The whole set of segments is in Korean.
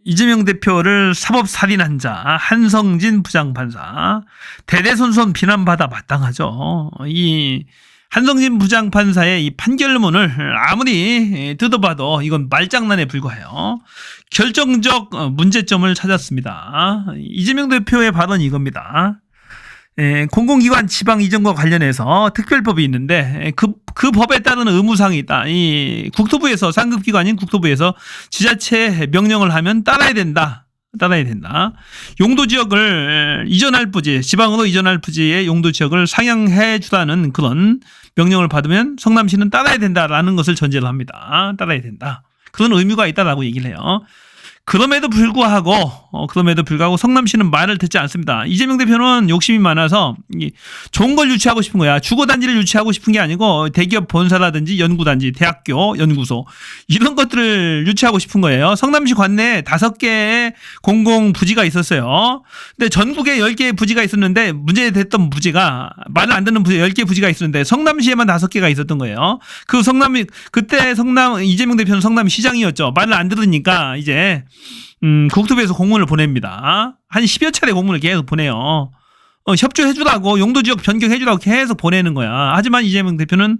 이재명 대표를 사법살인한 자 한성진 부장판사 대대손손 비난받아 마땅하죠. 이 한성진 부장판사의 이 판결문을 아무리 뜯어봐도 이건 말장난에 불과해요. 결정적 문제점을 찾았습니다. 이재명 대표의 발언이 이겁니다. 공공기관 지방 이전과 관련해서 특별법이 있는데 그 법에 따르는 의무사항이 있다. 이 국토부에서 상급기관인 국토부에서 지자체 명령을 하면 따라야 된다. 용도 지역을 이전할 부지, 지방으로 이전할 부지의 용도 지역을 상향해 주라는 그런 명령을 받으면 성남시는 따라야 된다라는 것을 전제로 합니다. 따라야 된다. 그런 의무가 있다라고 얘기를 해요. 그럼에도 불구하고 성남시는 말을 듣지 않습니다. 이재명 대표는 욕심이 많아서 좋은 걸 유치하고 싶은 거야. 주거단지를 유치하고 싶은 게 아니고 대기업 본사라든지 연구단지, 대학교, 연구소 이런 것들을 유치하고 싶은 거예요. 성남시 관내에 5개의 공공부지가 있었어요. 근데 전국에 10개의 부지가 있었는데 문제됐던 부지가 말을 안 듣는 부지 10개 부지가 있었는데 성남시에만 5개가 있었던 거예요. 그때 이재명 대표는 성남시장이었죠. 말을 안 들으니까 이제 국토부에서 공문을 보냅니다. 한 10여 차례 공문을 계속 보내요. 협조해주라고, 용도지역 변경해주라고 계속 보내는 거야. 하지만 이재명 대표는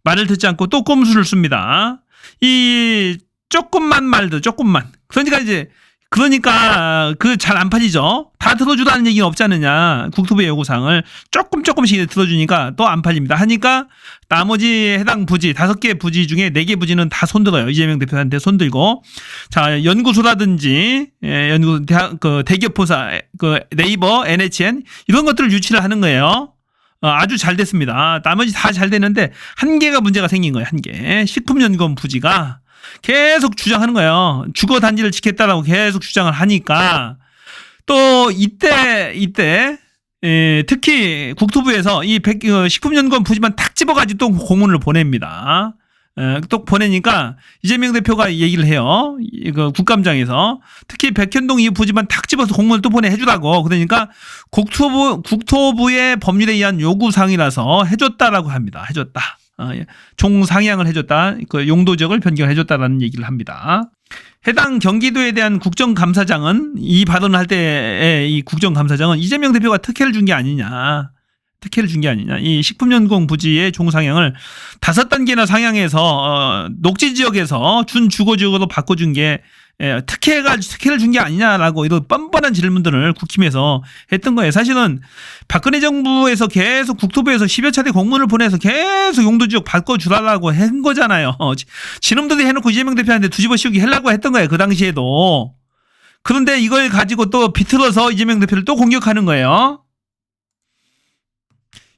말을 듣지 않고 또 꼼수를 씁니다. 이 조금만 말도 조금만. 그러니까 그 잘 안 팔리죠. 다 들어주라는 얘기는 없지 않느냐. 국토부의 요구사항을 조금씩 들어주니까 또 안 팔립니다. 하니까 나머지 해당 부지 5개 부지 중에 4개 부지는 다 손들어요. 이재명 대표한테 손들고. 자, 연구소라든지 대기업 포사, 네이버, NHN 이런 것들을 유치를 하는 거예요. 아주 잘 됐습니다. 나머지 다 잘 됐는데 한 개가 문제가 생긴 거예요. 한 개. 식품연구원 부지가 계속 주장하는 거예요. 주거 단지를 짓겠다라고 계속 주장을 하니까 또 이때 특히 국토부에서 이 식품연구원 부지만 탁 집어가지고 또 공문을 보냅니다. 또 보내니까 이재명 대표가 얘기를 해요. 국감장에서 특히 백현동 이 부지만 탁 집어서 공문을 또 보내주라고. 그러니까 국토부의 법률에 의한 요구사항이라서 해줬다라고 합니다. 해줬다. 종상향을 해줬다. 그 용도지역을 변경해줬다라는 얘기를 합니다. 해당 경기도에 대한 국정감사장은 이 발언을 할 때의 이 국정감사장은 이재명 대표가 특혜를 준 게 아니냐. 이 식품연구원 부지의 종상향을 5단계나 상향해서 녹지지역에서 준주거지역으로 바꿔준 게 특혜를 준 게 아니냐라고 이런 뻔뻔한 질문들을 국힘에서 했던 거예요. 사실은 박근혜 정부에서 계속 국토부에서 10여 차례 공문을 보내서 계속 용도지역 바꿔주라고 한 거잖아요. 지놈들이 해놓고 이재명 대표한테 뒤집어 씌우기 하려고 했던 거예요. 그 당시에도. 그런데 이걸 가지고 또 비틀어서 이재명 대표를 또 공격하는 거예요.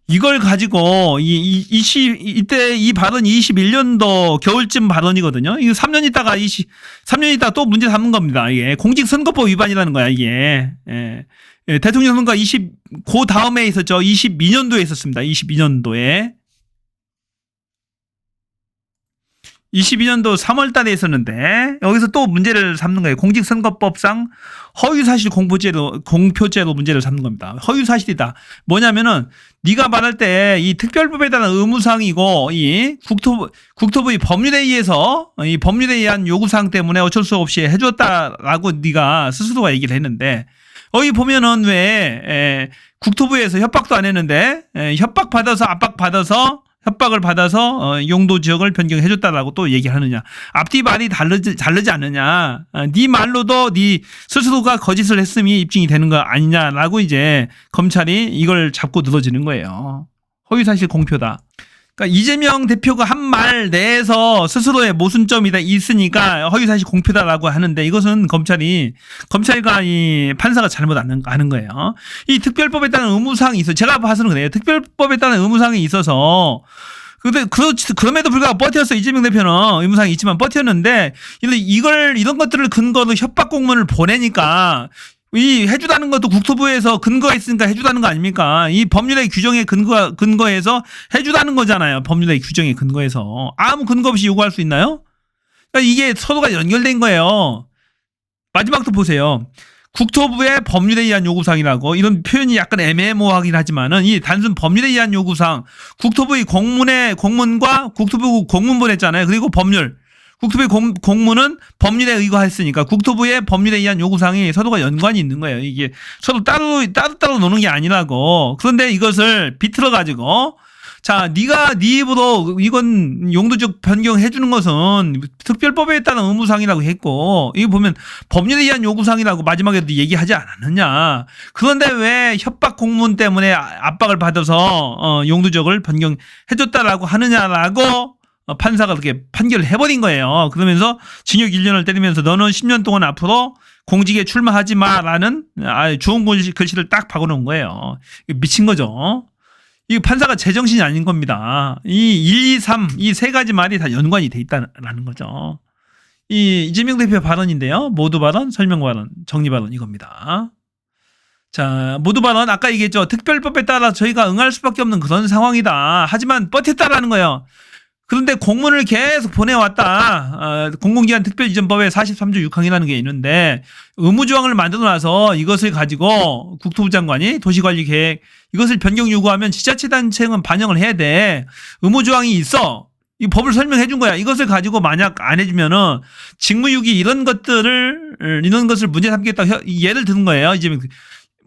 이걸 가지고 이때 이 발언이 21년도 겨울쯤 발언이거든요. 이거 3년 있다가 또 문제 삼는 겁니다. 이게 공직선거법 위반이라는 거야, 이게. 대통령 선거 그 다음에 있었죠. 22년도에 있었습니다. 22년도 3월 달에 있었는데 여기서 또 문제를 삼는 거예요. 공직선거법상 허위사실 공표죄로 문제를 삼는 겁니다. 허위사실이다. 뭐냐면은 네가 말할 때 이 특별법에 따른 의무사항이고 이 국토부의 법률에 의해서 이 법률에 의한 요구사항 때문에 어쩔 수 없이 해줬다라고 네가 스스로가 얘기를 했는데 여기 보면은 왜 국토부에서 협박도 안 했는데 협박을 받아서 용도 지역을 변경해줬다라고 또 얘기하느냐. 앞뒤 말이 다르지 않느냐. 네 말로도 네 스스로가 거짓을 했음이 입증이 되는 거 아니냐라고 이제 검찰이 이걸 잡고 늘어지는 거예요. 허위사실 공표다. 그러니까 이재명 대표가 한 말 내에서 스스로의 모순점이 있으니까 허위사실 공표다라고 하는데 이것은 검찰과 이 판사가 잘못 아는 거예요. 이 특별법에 따른 의무사항이 있어요. 제가 봐서는 그래요. 특별법에 따른 의무사항이 있어서 그럼에도 불구하고 버텼어. 이재명 대표는 의무사항이 있지만 버텼는데 이런 것들을 근거로 협박 공문을 보내니까 이 해주다는 것도 국토부에서 근거가 있으니까 해주다는 거 아닙니까? 이 법률의 규정에 근거해서 해주다는 거잖아요. 법률의 규정에 근거해서. 아무 근거 없이 요구할 수 있나요? 그러니까 이게 서로가 연결된 거예요. 마지막도 보세요. 국토부의 법률에 의한 요구사항이라고 이런 표현이 약간 애매모호하긴 하지만은 이 단순 법률에 의한 요구사항 국토부의 공문과 국토부 공문 보냈잖아요. 그리고 법률 국토부의 공무는 법률에 의거했으니까 국토부의 법률에 의한 요구사항이 서로가 연관이 있는 거예요. 이게 서로 따로 노는 게 아니라고. 그런데 이것을 비틀어 가지고 자, 네가 네 입으로 이건 용도적 변경해 주는 것은 특별법에 따른 의무사항이라고 했고, 이거 보면 법률에 의한 요구사항이라고 마지막에도 얘기하지 않았느냐. 그런데 왜 협박 공문 때문에 압박을 받아서 용도적을 변경해 줬다라고 하느냐라고 판사가 그렇게 판결을 해버린 거예요. 그러면서 징역 1년을 때리면서 너는 10년 동안 앞으로 공직에 출마하지 마라는 좋은 글씨를 딱 박아놓은 거예요. 미친 거죠. 이 판사가 제정신이 아닌 겁니다. 이 1, 2, 3, 이 세 가지 말이 다 연관이 돼 있다라는 거죠. 이 이재명 대표 발언인데요. 모두 발언, 설명 발언, 정리 발언 이겁니다. 자, 모두 발언 아까 얘기했죠. 특별법에 따라 저희가 응할 수밖에 없는 그런 상황이다. 하지만 버텼다라는 거예요. 그런데 공문을 계속 보내왔다. 공공기관 특별이전법에 43조 6항이라는 게 있는데 의무조항을 만들어놔서 이것을 가지고 국토부 장관이 도시관리계획 이것을 변경 요구하면 지자체단체는 반영을 해야 돼. 의무조항이 있어. 이 법을 설명해 준 거야. 이것을 가지고 만약 안 해주면은 직무유기 이런 것을 문제 삼겠다. 예를 드는 거예요. 이제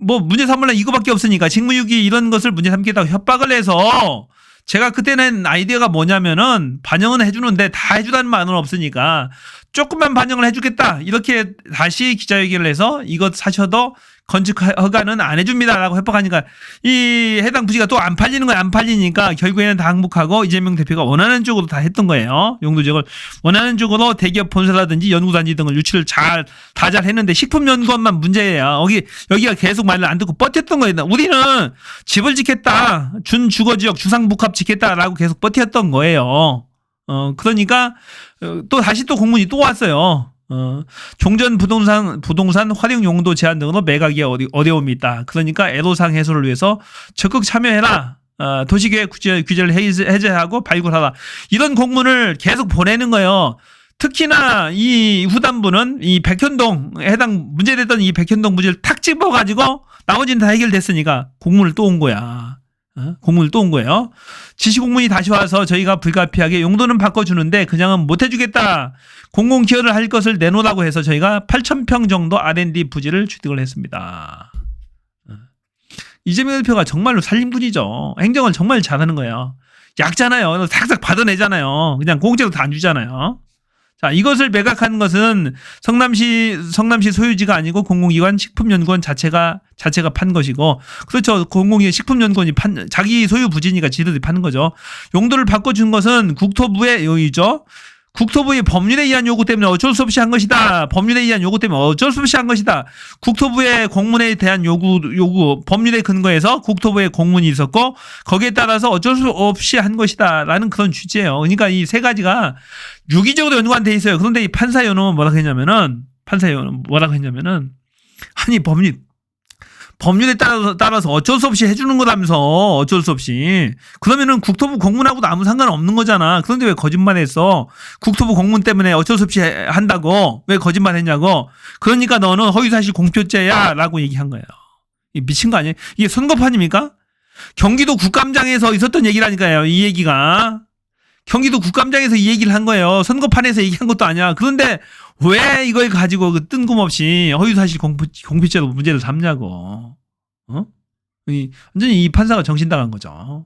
뭐 문제 삼으려 이거밖에 없으니까 직무유기 이런 것을 문제 삼겠다고 협박을 해서 제가 그때는 아이디어가 뭐냐면은 반영은 해주는데 다 해주라는 말은 없으니까 조금만 반영을 해주겠다. 이렇게 다시 기자회견을 해서 이것 사셔도 건축 허가는 안 해줍니다라고 협박하니까 이 해당 부지가 또 안 팔리는 거야. 안 팔리니까 결국에는 다 항복하고 이재명 대표가 원하는 쪽으로 다 했던 거예요. 용도적을 원하는 쪽으로 대기업 본사라든지 연구단지 등을 유치를 다 잘 했는데 식품연구원만 문제예요. 여기가 계속 말을 안 듣고 버텼던 거예요. 우리는 집을 짓겠다. 준주거지역 주상복합 짓겠다라고 계속 버텼던 거예요. 그러니까 또 다시 또 공문이 또 왔어요. 종전 부동산 활용 용도 제한 등으로 매각이 어려움이 있다. 그러니까 애로사항 해소를 위해서 적극 참여해라. 도시계획 규제를 해제하고 발굴하라. 이런 공문을 계속 보내는 거예요. 특히나 이 후단부는 이 백현동 해당 문제됐던 이 백현동 부지를 탁 집어가지고 나머지는 다 해결됐으니까 공문을 또 온 거야. 공문을 또 온 거예요. 지시공문이 다시 와서 저희가 불가피하게 용도는 바꿔주는데 그냥은 못 해주겠다. 공공기여를 할 것을 내놓으라고 해서 저희가 8,000평 정도 R&D 부지를 취득을 했습니다. 이재명 대표가 정말로 살림꾼이죠. 행정을 정말 잘하는 거예요. 약잖아요. 싹싹 받아내잖아요. 그냥 공짜로 다 안 주잖아요. 자, 이것을 매각한 것은 성남시 소유지가 아니고 공공기관 식품연구원 자체가 판 것이고, 그렇죠. 공공기관 식품연구원이 자기 소유 부지니까 지들이 파는 거죠. 용도를 바꿔준 것은 국토부의 요의죠. 국토부의 법률에 의한 요구 때문에 어쩔 수 없이 한 것이다. 법률에 의한 요구 때문에 어쩔 수 없이 한 것이다. 국토부의 공문에 대한 요구 법률에 근거해서 국토부의 공문이 있었고 거기에 따라서 어쩔 수 없이 한 것이다. 라는 그런 취지예요. 그러니까 이 세 가지가 유기적으로 연관돼 있어요. 그런데 이 판사연은 뭐라고 했냐면은 아니 법률에 따라서 어쩔 수 없이 해주는 거라면서 어쩔 수 없이. 그러면은 국토부 공문하고도 아무 상관없는 거잖아. 그런데 왜 거짓말했어? 국토부 공문 때문에 어쩔 수 없이 한다고 왜 거짓말했냐고. 그러니까 너는 허위사실 공표죄야 라고 얘기한 거예요. 미친 거 아니에요? 이게 선거판입니까? 경기도 국감장에서 있었던 얘기라니까요. 이 얘기가. 경기도 국감장에서 이 얘기를 한 거예요. 선거판에서 얘기한 것도 아니야. 그런데 왜 이걸 가지고 뜬금없이 허위사실 공표죄로 문제를 삼냐고. 완전히 이 판사가 정신 나간 거죠.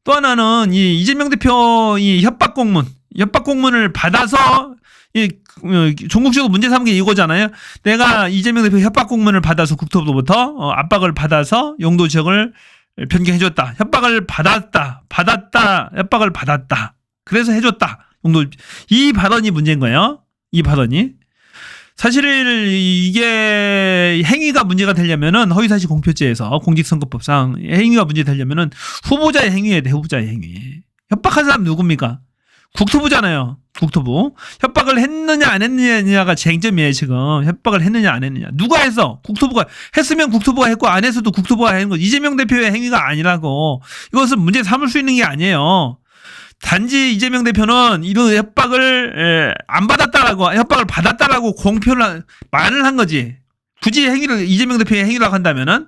또 하나는 이 이재명 대표 이 협박 공문을 받아서 이 종국적으로 문제 삼은 게 이거잖아요. 내가 이재명 대표 협박 공문을 받아서 국토부로부터 압박을 받아서 용도 지역을 변경해줬다. 협박을 받았다. 협박을 받았다. 그래서 해줬다. 이 발언이 문제인 거예요. 이 발언이. 사실 이게 행위가 문제가 되려면은 허위사실 공표죄에서 공직선거법상 행위가 문제되려면은 후보자의 행위에 대해 후보자의 행위. 협박한 사람 누굽니까? 국토부잖아요. 국토부. 협박을 했느냐 안 했느냐가 쟁점이에요. 지금 협박을 했느냐 안 했느냐. 누가 했어? 국토부가 했으면 국토부가 했고 안 했어도 국토부가 했는 거. 이재명 대표의 행위가 아니라고. 이것은 문제 삼을 수 있는 게 아니에요. 단지 이재명 대표는 이런 협박을 안 받았다라고 협박을 받았다라고 공표를 말을 한 거지. 굳이 이재명 대표의 행위라고 한다면은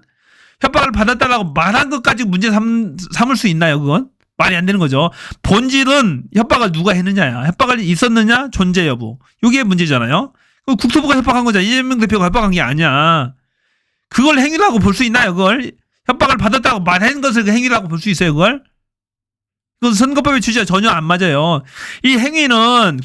협박을 받았다라고 말한 것까지 문제 삼을 수 있나요? 그건 말이 안 되는 거죠. 본질은 협박을 누가 했느냐야. 협박을 있었느냐, 존재 여부. 이게 문제잖아요. 국토부가 협박한 거잖아. 이재명 대표가 협박한 게 아니야. 그걸 행위라고 볼 수 있나요? 그걸 협박을 받았다고 말하는 것을 그 행위라고 볼 수 있어요? 그걸? 그건 선거법의 취지와 전혀 안 맞아요. 이 행위는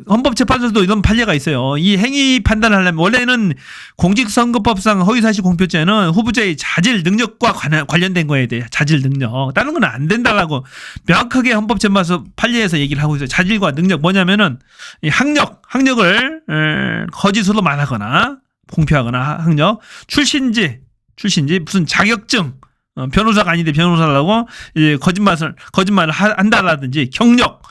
헌법재판소도 이런 판례가 있어요. 이 행위 판단을 하려면 원래는 공직선거법상 허위사실 공표죄는 후보자의 자질 능력과 관련된 거에 대해 자질 능력. 다른 건 안 된다라고 명확하게 헌법재판소 판례에서 얘기를 하고 있어요. 자질과 능력 뭐냐면은 이 학력을 거짓으로 말하거나 공표하거나 학력, 출신지 무슨 자격증. 변호사가 아닌데 변호사라고 이제 거짓말을 한다라든지 경력,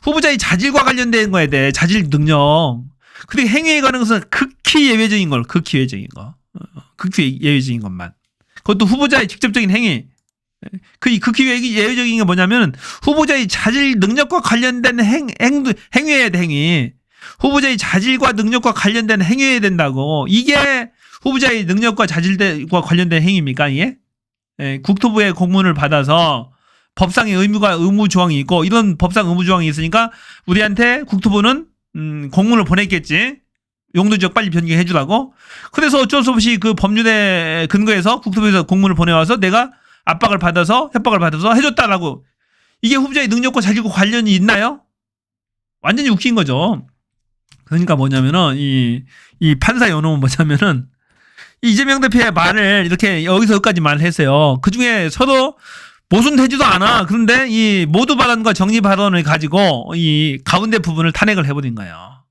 후보자의 자질과 관련된 거에 대해 자질 능력. 그리고 행위에 관한 것은 극히 예외적인 것만. 그것도 후보자의 직접적인 행위. 그 극히 예외적인 게 뭐냐면 후보자의 자질 능력과 관련된 행위에 대한 행위. 후보자의 자질과 능력과 관련된 행위해야 된다고. 이게 후보자의 능력과 자질과 관련된 행위입니까? 이게? 국토부의 공문을 받아서 법상의 의무 조항이 있고 이런 법상 의무 조항이 있으니까 우리한테 국토부는 공문을 보냈겠지. 용도지역 빨리 변경해 주라고. 그래서 어쩔 수 없이 그 법률에 근거해서 국토부에서 공문을 보내와서 내가 협박을 받아서 해줬다라고. 이게 후보자의 능력과 자질과 관련이 있나요? 완전히 웃긴 거죠. 그러니까 뭐냐면은 이 판사 연호는 뭐냐면은 이재명 대표의 말을 이렇게 여기서 여기까지 말을 했어요. 그 중에 서로 모순되지도 않아. 그런데 이 모두 발언과 정리 발언을 가지고 이 가운데 부분을 탄핵을 해버린 거예요.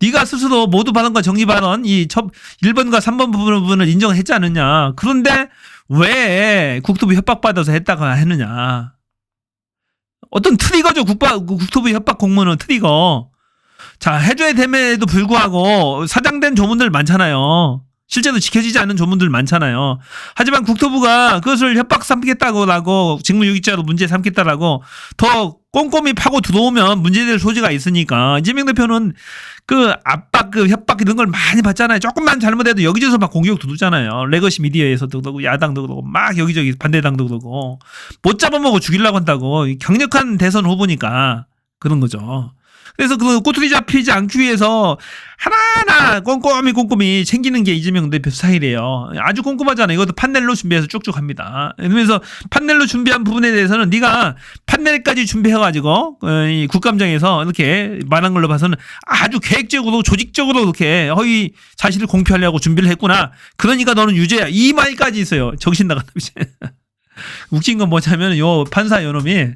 네가 스스로 모두 발언과 정리 발언 이 1번과 3번 부분을 인정을 했지 않느냐. 그런데 왜 국토부 협박받아서 했다가 했느냐. 어떤 트리거죠. 국토부 협박 공문은 트리거. 자, 해줘야 됨에도 불구하고 사장된 조문들 많잖아요. 실제로 지켜지지 않는 조문들 많잖아요. 하지만 국토부가 그것을 협박 삼겠다고 직무유기죄로 문제 삼겠다라고 더 꼼꼼히 파고 들어오면 문제될 소지가 있으니까 이재명 대표는 그 압박, 그 협박 이런 걸 많이 받잖아요. 조금만 잘못해도 여기저기서 막 공격 두르잖아요. 레거시 미디어에서도 그러고 야당도 그러고 막 여기저기 반대당도 그러고 못 잡아먹고 죽이려고 한다고. 강력한 대선 후보니까 그런 거죠. 그래서 그 꼬투리 잡히지 않기 위해서 하나하나 꼼꼼히 챙기는 게 이재명 대표 스타일이에요. 아주 꼼꼼하잖아요. 이것도 판넬로 준비해서 쭉쭉 합니다. 그러면서 판넬로 준비한 부분에 대해서는 네가 판넬까지 준비해가지고 이 국감장에서 이렇게 말한 걸로 봐서는 아주 계획적으로 조직적으로 이렇게 허위 사실을 공표하려고 준비를 했구나. 그러니까 너는 유죄야. 이 말까지 있어요. 정신 나간 놈이지. 웃긴 건 뭐냐면 요 판사 요놈이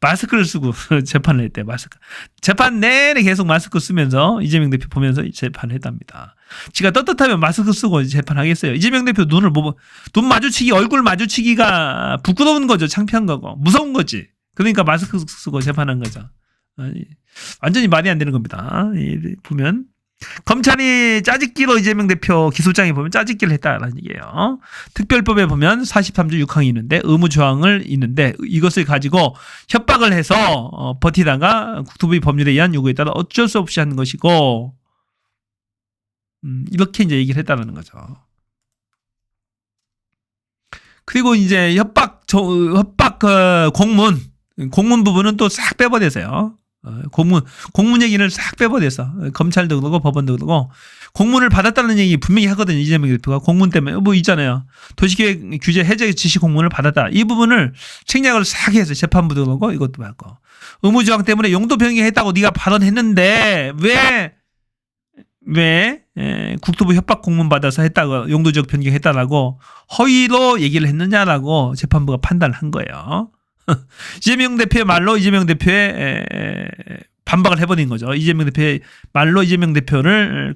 마스크를 쓰고 재판을 했대. 마스크. 재판 내내 계속 마스크 쓰면서 이재명 대표 보면서 재판을 했답니다. 지가 떳떳하면 마스크 쓰고 재판하겠어요. 이재명 대표 눈 마주치기, 얼굴 마주치기가 부끄러운 거죠. 창피한 거고. 무서운 거지. 그러니까 마스크 쓰고 재판한 거죠. 완전히 말이 안 되는 겁니다. 보면. 검찰이 짜집기로 이재명 대표 기소장에 보면 짜집기를 했다라는 얘기예요. 특별법에 보면 43조 6항이 있는데 의무조항을 있는데 이것을 가지고 협박을 해서 버티다가 국토부의 법률에 의한 요구에 따라 어쩔 수 없이 하는 것이고 이렇게 이제 얘기를 했다라는 거죠. 그리고 이제 협박 공문 부분은 또 싹 빼버려서요. 공문 얘기를 싹 빼버렸어. 검찰도 그러고 법원도 그러고 공문을 받았다는 얘기 분명히 하거든요. 이재명 대표가 공문 때문에 뭐 있잖아요. 도시계획 규제 해제 지시 공문을 받았다. 이 부분을 책략을 싹 해서 재판부도 그러고 이것도 받고 의무조항 때문에 용도 변경했다고 네가 발언했는데 왜 국토부 협박 공문 받아서 했다고 용도지역 변경했다라고 허위로 얘기를 했느냐라고 재판부가 판단을 한 거예요. 이재명 대표의 말로 이재명 대표의 반박을 해버린 거죠. 이재명 대표의 말로 이재명 대표를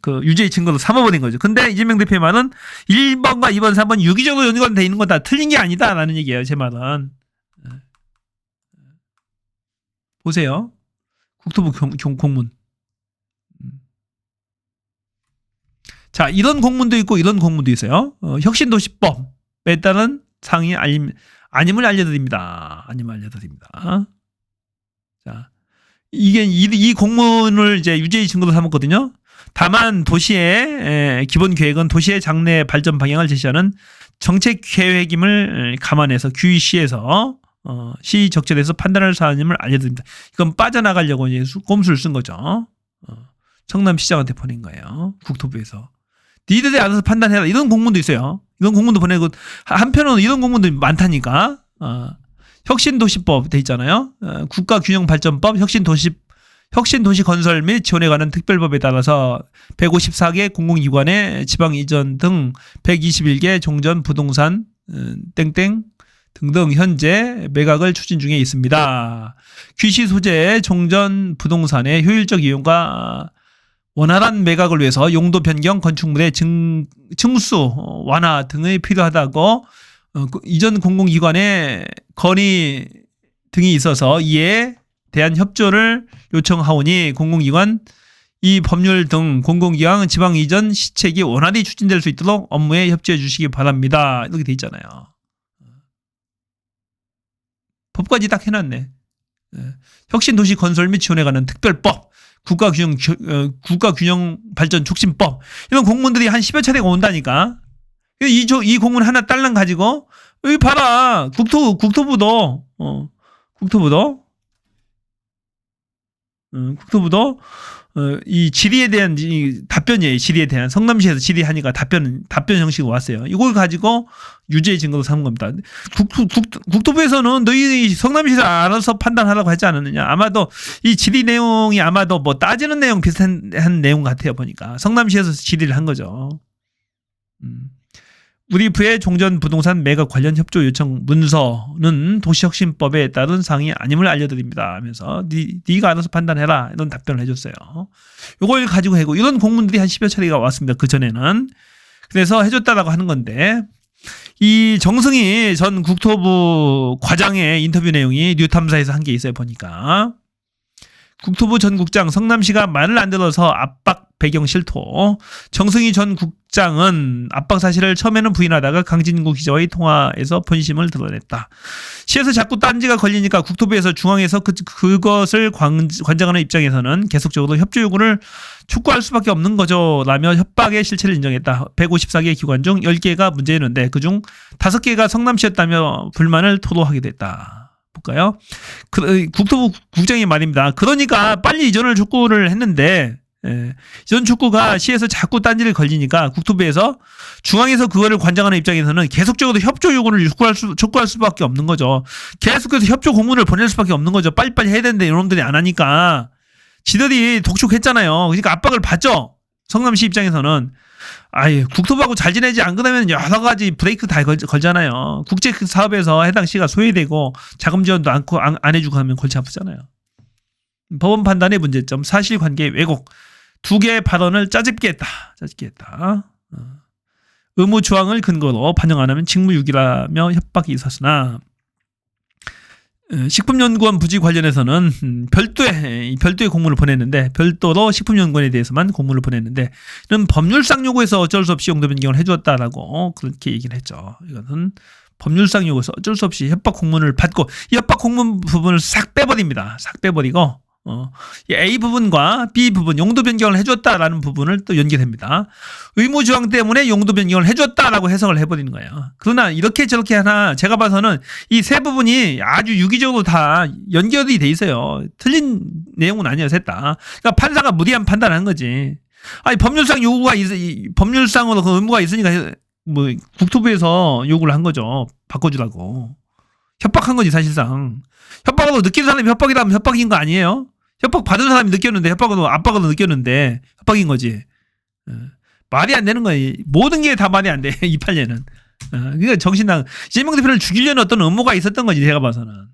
그 유죄의 증거로 삼아버린 거죠. 근데 이재명 대표의 말은 1번과 2번, 3번 유기적으로 연관돼 있는 거다. 틀린 게 아니다라는 얘기예요. 제 말은. 보세요. 국토부 공문. 자, 이런 공문도 있고 이런 공문도 있어요. 혁신도시법에 따른 상위 아님을 알려드립니다. 자, 이 공문을 이제 유죄의 증거로 삼았거든요. 다만 도시의 기본 계획은 도시의 장래 발전 방향을 제시하는 정책 계획임을 감안해서 QEC에서 시 적절해서 판단할 사안임을 알려드립니다. 이건 빠져나가려고 이제 꼼수를 쓴 거죠. 성남시장한테 보낸 거예요. 국토부에서. 니들이 알아서 판단해라. 이런 공문도 있어요. 이런 공문도 보내고 한편으로는 이런 공문도 많다니까. 혁신도시법 돼 있잖아요. 국가균형발전법, 혁신도시 건설 및 지원에 관한 특별법에 따라서 154개 공공기관의 지방 이전 등 121개 종전 부동산 땡땡 등등 현재 매각을 추진 중에 있습니다. 귀시 소재 종전 부동산의 효율적 이용과 원활한 매각을 위해서 용도 변경, 건축물의 층수 완화 등이 필요하다고 이전 공공기관의 건의 등이 있어서 이에 대한 협조를 요청하오니 공공기관 이 법률 등 공공기관 지방 이전 시책이 원활히 추진될 수 있도록 업무에 협조해 주시기 바랍니다. 이렇게 돼 있잖아요. 법까지 딱 해놨네. 혁신도시 건설 및 지원에 관한 특별법, 국가균형발전촉진법 이런 공문들이 한 10여 차례가 온다니까. 이 공문 하나 딸랑 가지고 여기 봐라. 국토부도 이 질의에 대한 답변이에요. 질의에 대한 성남시에서 질의하니까 답변 형식으로 왔어요. 이걸 가지고 유죄 증거로 삼은 겁니다. 국토부에서는 너희 성남시에서 알아서 판단하라고 하지 않았느냐. 아마도 이 질의 내용이 아마도 뭐 따지는 내용 비슷한 내용 같아요. 보니까 성남시에서 질의를 한 거죠. 우리 부의 종전 부동산 매각 관련 협조 요청 문서는 도시혁신법에 따른 사항이 아님을 알려드립니다 하면서 네가 알아서 판단해라 이런 답변을 해줬어요. 이걸 가지고 해고 이런 공문들이 한 10여 차례가 왔습니다. 그전에는. 그래서 해줬다라고 하는 건데 이 정승희 전 국토부 과장의 인터뷰 내용이 뉴탐사에서 한 게 있어요. 보니까 국토부 전 국장 성남시가 말을 안 들어서 압박 배경 실토. 정승희 전 국장은 압박 사실을 처음에는 부인하다가 강진구 기자와의 통화에서 본심을 드러냈다. 시에서 자꾸 딴지가 걸리니까 국토부에서 중앙에서 그것을 관장하는 입장에서는 계속적으로 협조 요구를 촉구할 수밖에 없는 거죠. 라며 협박의 실체를 인정했다. 154개 기관 중 10개가 문제였는데 그중 5개가 성남시였다며 불만을 토로하게 됐다. 볼까요? 국토부 국장의 말입니다. 그러니까 빨리 이전을 촉구를 했는데 이전 촉구가 시에서 자꾸 딴지를 걸리니까 국토부에서 중앙에서 그거를 관장하는 입장에서는 계속적으로 협조 요구를 촉구할 수밖에 없는 거죠. 계속해서 협조 공문을 보낼 수밖에 없는 거죠. 빨리빨리 해야 되는데 이놈들이 안 하니까 지들이 독촉했잖아요. 그러니까 압박을 받죠. 성남시 입장에서는 국토부하고 잘 지내지 안 그러면 여러 가지 브레이크 다 걸잖아요. 국제 사업에서 해당 시가 소외되고 자금 지원도 안 해주고 하면 골치 아프잖아요. 법원 판단의 문제점, 사실관계 왜곡, 2개의 발언을 짜집게 했다. 의무 조항을 근거로 반영 안 하면 직무유기라며 협박이 있었으나 식품연구원 부지 관련해서는 별도의 공문을 보냈는데 별도로 식품연구원에 대해서만 공문을 보냈는데 이런 법률상 요구에서 어쩔 수 없이 용도 변경을 해주었다라고 그렇게 얘기를 했죠. 이것은 법률상 요구에서 어쩔 수 없이 협박 공문을 받고 이 협박 공문 부분을 싹 빼버립니다. 싹 빼버리고 이 A 부분과 B 부분 용도 변경을 해줬다라는 부분을 또 연결합니다. 의무조항 때문에 용도 변경을 해줬다라고 해석을 해버리는 거예요. 그러나 이렇게 저렇게 하나 제가 봐서는 이 세 부분이 아주 유기적으로 다 연결이 돼 있어요. 틀린 내용은 아니에요. 셋 다. 그러니까 판사가 무리한 판단을 한 거지. 법률상 요구가 법률상으로 그 의무가 있으니까 뭐 국토부에서 요구를 한 거죠. 바꿔주라고. 협박한 거지 사실상. 협박으로 느낀 사람이 협박이라면 협박인 거 아니에요? 협박 받은 사람이 느꼈는데 압박으로 느꼈는데 협박인 거지. 말이 안 되는 거예요. 모든 게 다 말이 안 돼. 28년은. 그러니까 정신당 이재명 대표를 죽이려는 어떤 음모가 있었던 거지 제가 봐서는.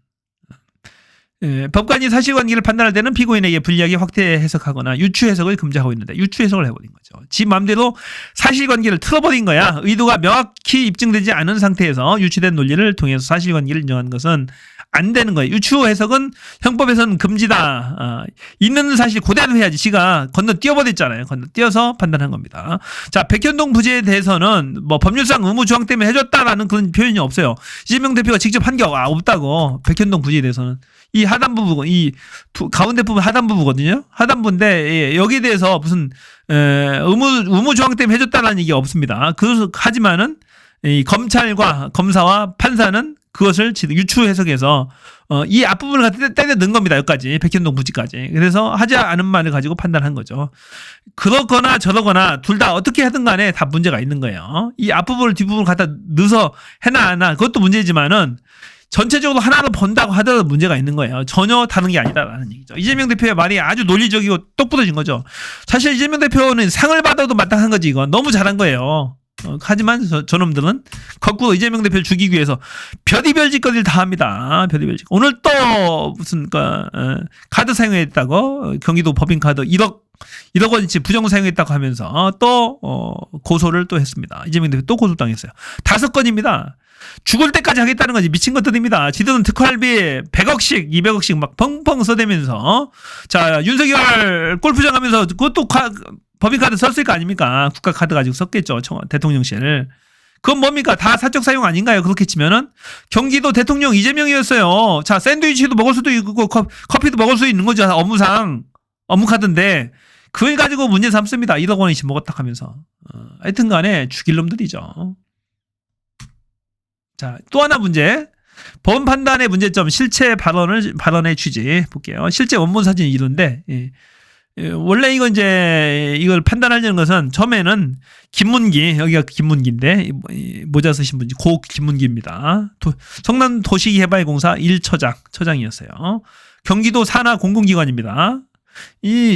법관이 사실관계를 판단할 때는 피고인에게 불리하게 확대 해석하거나 유추 해석을 금지하고 있는데 유추 해석을 해버린 거죠. 지 맘대로 사실관계를 틀어버린 거야. 의도가 명확히 입증되지 않은 상태에서 유추된 논리를 통해서 사실관계를 인정한 것은 안 되는 거예요. 유추 해석은 형법에서는 금지다. 있는 사실 그대로 해야지. 지가 건너뛰어버렸잖아요. 건너뛰어서 판단한 겁니다. 자, 백현동 부지에 대해서는 뭐 법률상 의무 조항 때문에 해줬다라는 그런 표현이 없어요. 이재명 대표가 직접 한 게 없다고. 백현동 부지에 대해서는 이 하단부 부분, 이 가운데 부분 하단부거든요. 하단부인데 여기에 대해서 무슨 의무 조항 때문에 해줬다라는 얘기 없습니다. 하지만은 이 검찰과 검사와 판사는 그것을 유추 해석해서 이 앞부분을 갖다 때려 넣은 겁니다. 여기까지 백현동 부지까지. 그래서 하지 않은 말을 가지고 판단한 거죠. 그렇거나 저러거나 둘 다 어떻게 하든 간에 다 문제가 있는 거예요. 이 앞부분을 뒷부분을 갖다 넣어서 해나 안 하나 그것도 문제지만은 전체적으로 하나로 본다고 하더라도 문제가 있는 거예요. 전혀 다른 게 아니다라는 얘기죠. 이재명 대표의 말이 아주 논리적이고 똑 부러진 거죠. 사실 이재명 대표는 상을 받아도 마땅한 거지 이건. 너무 잘한 거예요. 하지만 저놈들은 거꾸로 이재명 대표를 죽이기 위해서 별의별 짓거리를 다 합니다. 별의별 짓. 오늘 또 무슨 카드 사용했다고 경기도 법인카드 1억 원치 부정 사용했다고 하면서 또 고소를 또 했습니다. 이재명 대표 또 고소당했어요. 5건입니다. 죽을 때까지 하겠다는 거지. 미친 것들입니다. 지들은 특활비 100억씩 200억씩 막 펑펑 써대면서 자 윤석열 골프장 하면서 그것도 법인카드 썼을 거 아닙니까? 국가카드 가지고 썼겠죠. 대통령실. 그건 뭡니까? 다 사적 사용 아닌가요? 그렇게 치면은 경기도 대통령 이재명이었어요. 자 샌드위치도 먹을 수도 있고 커피도 먹을 수 있는 거죠. 업무상 업무카드인데 그걸 가지고 문제 삼습니다. 1억 원씩 먹었다 하면서 하여튼 간에 죽일 놈들이죠. 자, 또 하나 문제. 법 판단의 문제점, 실체 발언의 취지 볼게요. 실제 원본 사진이 이런데, 원래 이걸 판단하려는 것은 처음에는 김문기, 여기가 김문기인데, 모자 쓰신 분이 고 김문기입니다. 성남 도시개발공사 1처장이었어요. 경기도 산하 공공기관입니다.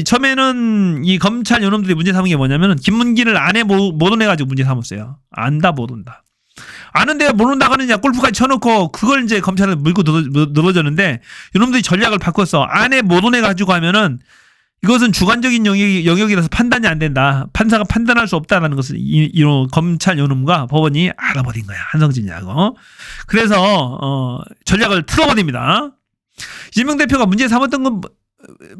처음에는 이 검찰 요놈들이 문제 삼은 게 뭐냐면은, 김문기를 안에 모른해가지고 문제 삼았어요. 안다, 모른다. 아는데 모른다고 하느냐 골프까지 쳐놓고 그걸 이제 검찰을 물고 늘어졌는데 이놈들이 전략을 바꿨어. 안에 모른해가지고 하면은 이것은 주관적인 영역이라서 판단이 안 된다. 판사가 판단할 수 없다라는 것을 검찰 요놈과 법원이 알아버린 거야. 한성진이라고. 그래서 전략을 틀어버립니다. 이재명 대표가 문제 삼았던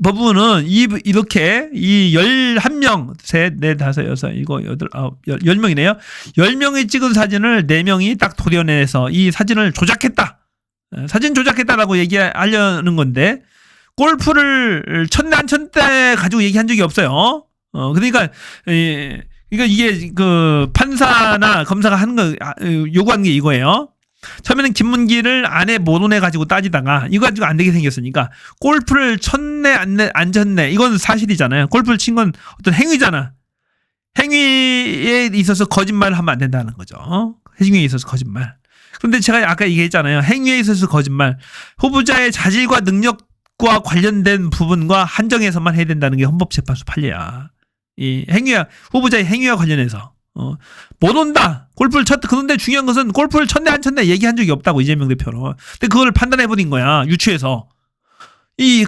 부분은 이렇게 11명, 셋, 넷, 다섯, 여섯, 일곱, 여덟, 아홉, 10명이네요. 10명이 찍은 사진을 4명이 딱 도려내서 이 사진을 조작했다. 사진 조작했다라고 얘기하려는 건데 골프를 쳤네 안 쳤네 가지고 얘기한 적이 없어요. 그러니까 이게 그 판사나 검사가 하는 거 요구하는 게 이거예요. 처음에는 김문기를 안에 모른해 가지고 따지다가 이거 가지고 안 되게 생겼으니까 골프를 쳤네 안 쳤네 이건 사실이잖아요. 골프를 친 건 어떤 행위잖아. 행위에 있어서 거짓말을 하면 안 된다는 거죠. 행위에 있어서 거짓말. 그런데 제가 아까 얘기했잖아요. 행위에 있어서 거짓말. 후보자의 자질과 능력과 관련된 부분과 한정해서만 해야 된다는 게 헌법재판소 판례야. 이 행위와 후보자의 행위와 관련해서 못 온다. 골프를 쳤다. 그런데 중요한 것은 골프를 쳤네 안 쳤네 얘기한 적이 없다고 이재명 대표는. 근데 그걸 판단해버린 거야. 유추해서. 이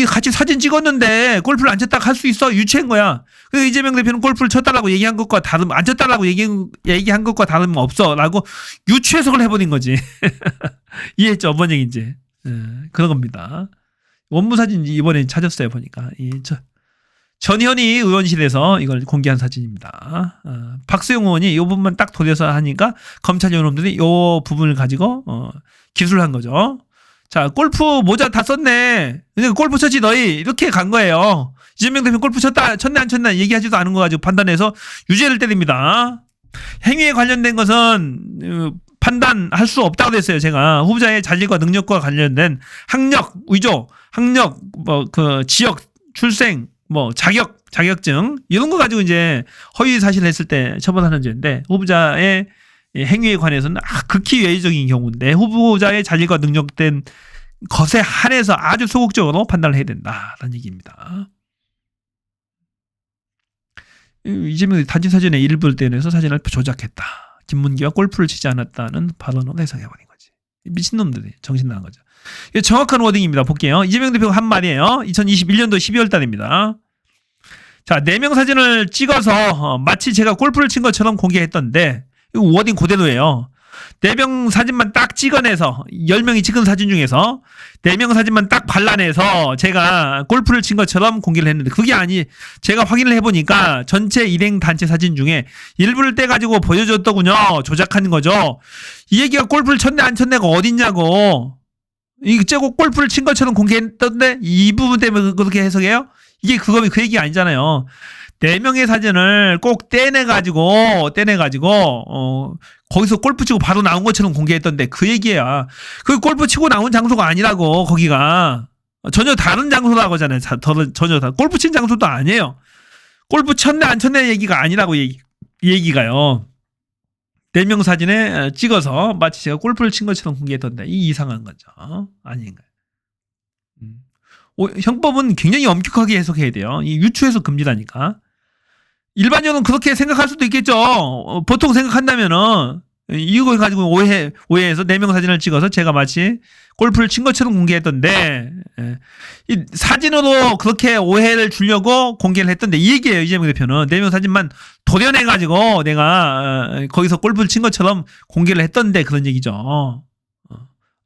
같이 사진 찍었는데 골프를 안 쳤다고 할 수 있어. 유추한 거야. 그래서 이재명 대표는 골프를 쳤다라고 얘기한 것과 다름 안 쳤다라고 얘기한 것과 다름은 없어. 라고 유추해석을 해버린 거지. 이해했죠? 뭔 얘기인지. 그런 겁니다. 원무 사진 이번에 찾았어요. 보니까. 전현희 의원실에서 이걸 공개한 사진입니다. 박수영 의원이 이 부분만 딱 돌려서 하니까 검찰 요놈들이 이 부분을 가지고 기술한 거죠. 자, 골프 모자 다 썼네. 그러니까 골프 쳤지 너희 이렇게 간 거예요. 이재명 대표 골프 쳤네 안 쳤네 얘기하지도 않은 거 가지고 판단해서 유죄를 때립니다. 행위에 관련된 것은 판단할 수 없다고 했어요. 제가 후보자의 자질과 능력과 관련된 학력, 위조, 지역, 출생, 자격증, 이런 거 가지고 이제 허위 사실을 했을 때 처벌하는 죄인데, 후보자의 행위에 관해서는 극히 예외적인 경우인데, 후보자의 자질과 능력된 것에 한해서 아주 소극적으로 판단을 해야 된다라는 얘기입니다. 이재명이 단체 사진의 일부를 떼내서 사진을 조작했다. 김문기와 골프를 치지 않았다는 발언으로 해석해버린 거지. 미친놈들이 정신 나간 거죠. 이게 정확한 워딩입니다. 볼게요. 이재명 대표가 한 말이에요. 2021년도 12월 달입니다. 자, 4명 사진을 찍어서 마치 제가 골프를 친 것처럼 공개했던데, 이거 워딩 그대로예요. 4명 사진만 딱 찍어내서 10명이 찍은 사진 중에서 4명 사진만 딱 발라내서 제가 골프를 친 것처럼 공개를 했는데, 그게 제가 확인을 해보니까 전체 일행 단체 사진 중에 일부를 떼가지고 보여줬더군요. 조작한 거죠. 이 얘기가 골프를 쳤네 안 쳤네가 어딨냐고. 이제 골프를 친 것처럼 공개했던데 이 부분 때문에 그렇게 해석해요? 이게 그 얘기 아니잖아요. 4명의 사진을 꼭 떼내가지고 거기서 골프 치고 바로 나온 것처럼 공개했던데 그 얘기야. 그 골프 치고 나온 장소가 아니라고 거기가. 전혀 다른 장소라고 하잖아요. 전혀 다. 골프 친 장소도 아니에요. 골프 쳤네 안 쳤네 얘기가 아니라고 얘기가요. 4명 사진에 찍어서 마치 제가 골프를 친 것처럼 공개했던데 이 이상한 거죠. 아닌가요? 형법은 굉장히 엄격하게 해석해야 돼요. 이 유추해서 금지라니까. 일반적으로는 그렇게 생각할 수도 있겠죠. 보통 생각한다면은 이거 가지고 오해해서 4명 사진을 찍어서 제가 마치 골프를 친 것처럼 공개했던데 이 사진으로 그렇게 오해를 주려고 공개를 했던데 이 얘기예요. 이재명 대표는 4명 사진만 도려내가지고 내가 거기서 골프를 친 것처럼 공개를 했던데 그런 얘기죠.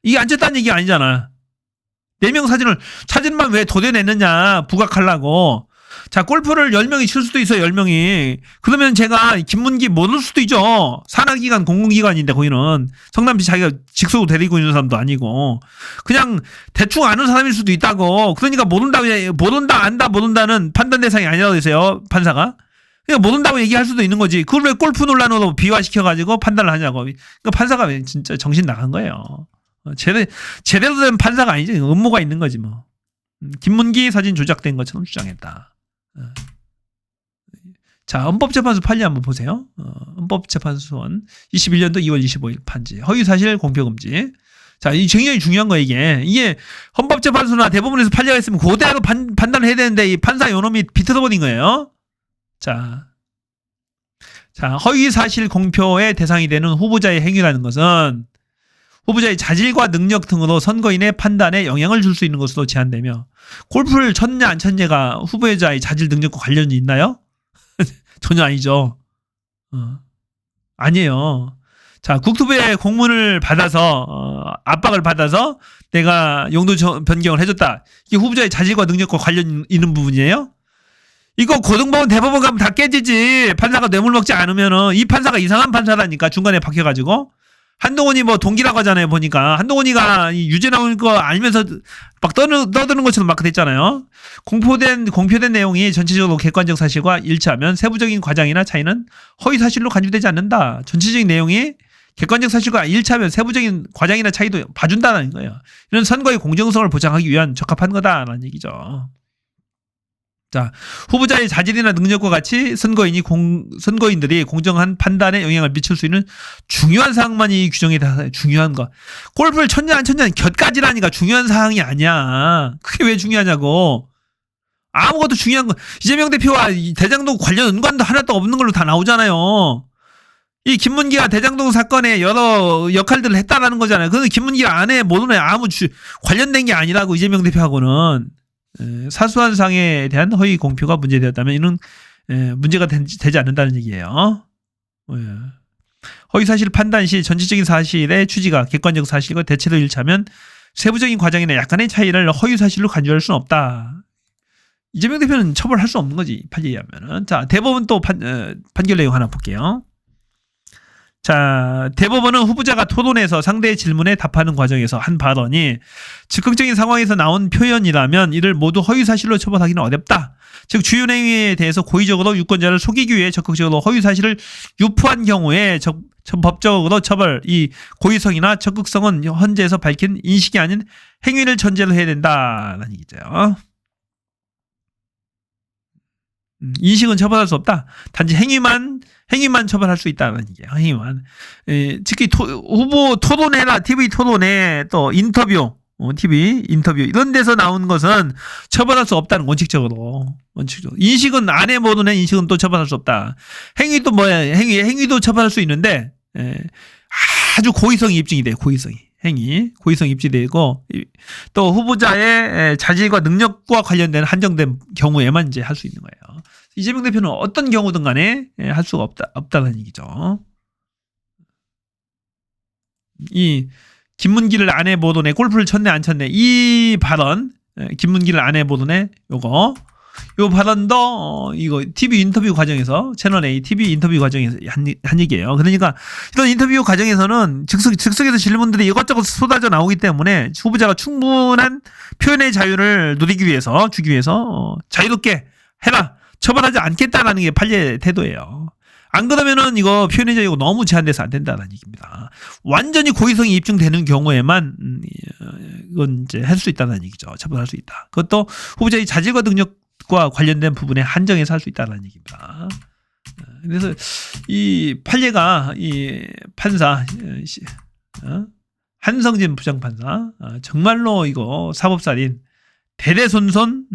이게 안 쳤다는 얘기가 아니잖아. 4명 사진만 왜 도려냈느냐 부각하려고. 자, 골프를 10명이 칠 수도 있어요. 10명이. 그러면 제가 김문기 모를 수도 있죠. 산하기관 공공기관인데 거기는 성남시 자기가 직속으로 데리고 있는 사람도 아니고 그냥 대충 아는 사람일 수도 있다고. 그러니까 모른다는 판단 대상이 아니라고 했어요. 판사가. 그냥 모른다고 얘기할 수도 있는 거지. 그걸 왜 골프 논란으로 비화시켜가지고 판단을 하냐고. 그러니까 판사가 진짜 정신 나간 거예요. 제대로 된 판사가 아니지. 음모가 있는 거지 뭐. 김문기 사진 조작된 것처럼 주장했다. 자, 헌법재판소 판례 한번 보세요. 헌법재판소원 21년도 2월 25일 판지. 허위사실 공표금지. 자, 이 굉장히 중요한 거 이게 헌법재판소나 대법원에서 판례가 있으면 그대로 판단을 해야 되는데 이 판사 요놈이 비틀어버린 거예요. 자, 허위사실 공표의 대상이 되는 후보자의 행위라는 것은 후보자의 자질과 능력 등으로 선거인의 판단에 영향을 줄 수 있는 것으로 제한되며 골프를 쳤냐 안 쳤냐가 후보자의 자질 능력과 관련이 있나요? 전혀 아니죠. 아니에요. 자, 국토부의 공문을 받아서 압박을 받아서 내가 용도 변경을 해줬다. 이게 후보자의 자질과 능력과 관련 있는 부분이에요? 이거 고등법원 대법원 가면 다 깨지지. 판사가 뇌물 먹지 않으면은 이 판사가 이상한 판사라니까 중간에 박혀가지고. 한동훈이 뭐 동기라고 하잖아요. 보니까 한동훈이가 유죄 나올 거 알면서 막 떠드는 것처럼 막 됐잖아요. 공표된 내용이 전체적으로 객관적 사실과 일치하면 세부적인 과장이나 차이는 허위 사실로 간주되지 않는다. 전체적인 내용이 객관적 사실과 일치하면 세부적인 과장이나 차이도 봐준다는 거예요. 이런 선거의 공정성을 보장하기 위한 적합한 거다라는 얘기죠. 자, 후보자의 자질이나 능력과 같이 선거인들이 공정한 판단에 영향을 미칠 수 있는 중요한 사항만이 규정이 다 중요한 거. 골프를 쳤냐 안 쳤냐는 곁가지라니까 중요한 사항이 아니야. 그게 왜 중요하냐고. 아무것도 중요한 거. 이재명 대표와 대장동 관련 연관도 하나도 없는 걸로 다 나오잖아요. 이 김문기가 대장동 사건에 여러 역할들을 했다라는 거잖아요. 그건 김문기가 안에 모든 아무 관련된 게 아니라고 이재명 대표하고는. 사소한 사항에 대한 허위 공표가 문제되었다면 이는 문제가 되지 않는다는 얘기예요. 허위 사실 판단 시 전체적인 사실의 취지가 객관적 사실과 대체로 일치하면 세부적인 과정이나 약간의 차이를 허위 사실로 간주할 수는 없다. 이재명 대표는 처벌할 수 없는 거지. 판례에 하면은. 자, 대법원 또 판결 내용 하나 볼게요. 자, 대법원은 후보자가 토론에서 상대의 질문에 답하는 과정에서 한 발언이 즉흥적인 상황에서 나온 표현이라면 이를 모두 허위사실로 처벌하기는 어렵다. 즉 주요 행위에 대해서 고의적으로 유권자를 속이기 위해 적극적으로 허위사실을 유포한 경우에 법적으로 처벌, 이 고의성이나 적극성은 헌재에서 밝힌 인식이 아닌 행위를 전제로 해야 된다라는 얘기죠. 인식은 처벌할 수 없다. 단지 행위만 처벌할 수 있다는 얘기예요. 행위만. 특히 후보 토론회나 TV 토론회 또 인터뷰, TV 인터뷰 이런 데서 나온 것은 처벌할 수 없다는 원칙적으로. 인식은 안에 모르는 인식은 또 처벌할 수 없다. 행위도 뭐야? 행위도 처벌할 수 있는데 아주 고의성이 입증이 돼요. 고의성이 입증되고 또 후보자의 자질과 능력과 관련된 한정된 경우에만 이제 할 수 있는 거예요. 이재명 대표는 어떤 경우든 간에 할 수가 없다는 얘기죠. 이 김문기를 아내 보도네 골프를 쳤네 안 쳤네 이 발언 김문기를 아내 보도네 요 발언도 이거 TV 인터뷰 과정에서 채널 A TV 인터뷰 과정에서 한 얘기예요. 그러니까 이런 인터뷰 과정에서는 즉석에서 질문들이 이것저것 쏟아져 나오기 때문에 후보자가 충분한 표현의 자유를 주기 위해서 자유롭게 해라. 처벌하지 않겠다라는 게 판례 태도예요. 안 그러면은 이거 표현의 자유가 너무 제한돼서 안 된다는 얘기입니다. 완전히 고의성이 입증되는 경우에만 이건 이제 할 수 있다는 얘기죠. 처벌할 수 있다. 그것도 후보자의 자질과 능력과 관련된 부분에 한정해서 할 수 있다는 얘기입니다. 그래서 이 판례가 이 판사 한성진 부장판사 정말로 이거 사법살인 대대손손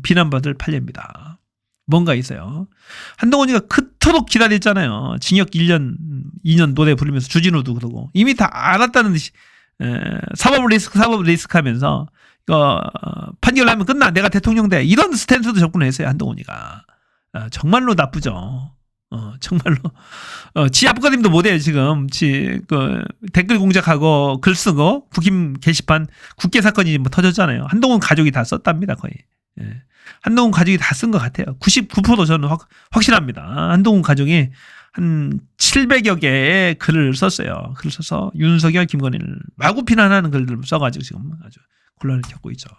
비난받을 판례입니다. 뭔가 있어요. 한동훈이가 그토록 기다렸잖아요. 징역 1년, 2년 노래 부르면서 주진우도 그러고 이미 다 알았다는 듯이 사법 리스크 하면서 이거 판결하면 끝나 내가 대통령 돼 이런 스탠스도 접근했어요. 한동훈이가 정말로 나쁘죠. 정말로 지 앞가림도 못해요. 지금 그 댓글 공작하고 글 쓰고 국힘 게시판 국회 사건이 뭐 터졌잖아요. 한동훈 가족이 다 썼답니다. 거의. 예. 한동훈 가족이 다 쓴 것 같아요. 99% 저는 확실합니다. 한동훈 가족이 한 700여 개의 글을 썼어요. 글을 써서 윤석열, 김건희를 마구 비난하는 글들을 써가지고 지금 아주 곤란을 겪고 있죠.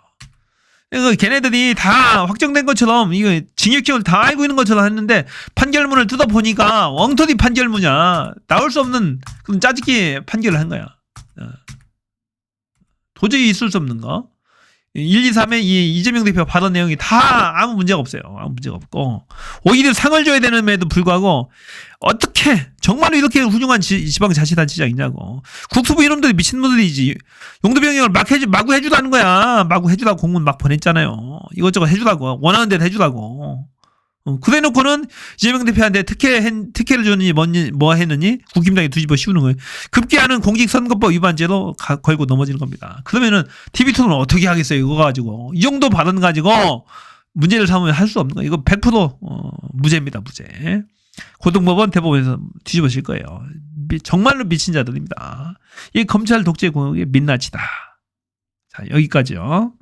걔네들이 다 확정된 것처럼 이거 징역형을 다 알고 있는 것처럼 했는데 판결문을 뜯어보니까 엉터리 판결문이야. 나올 수 없는 그런 짜집기 판결을 한 거야. 도저히 있을 수 없는 거. 1, 2, 3의 이 이재명 대표 발언 내용이 다 아무 문제가 없어요. 아무 문제가 없고 오히려 상을 줘야 되는데도 불구하고 어떻게 정말로 이렇게 훌륭한 지방자치단체장 있냐고. 국수부 이놈들이 미친놈들이지. 용도병역을 마구 해주라는 거야. 마구 해주라고 공문 막 보냈잖아요. 이것저것 해주라고. 원하는 대로 해주라고. 그래놓고는 이재명 대표한테 특혜를 줬느니 뭐 했느니 국힘당에 뒤집어 씌우는 거예요. 급기야는 공직선거법 위반죄로 걸고 넘어지는 겁니다. 그러면은 TV토론을 어떻게 하겠어요. 이거 가지고 이 정도 발언 가지고 문제를 삼으면 할 수 없는 거예요. 이거 100% 무죄입니다. 무죄. 고등법원 대법원에서 뒤집어질 거예요. 정말로 미친 자들입니다. 이 검찰 독재 공격의 민낯이다. 자, 여기까지요.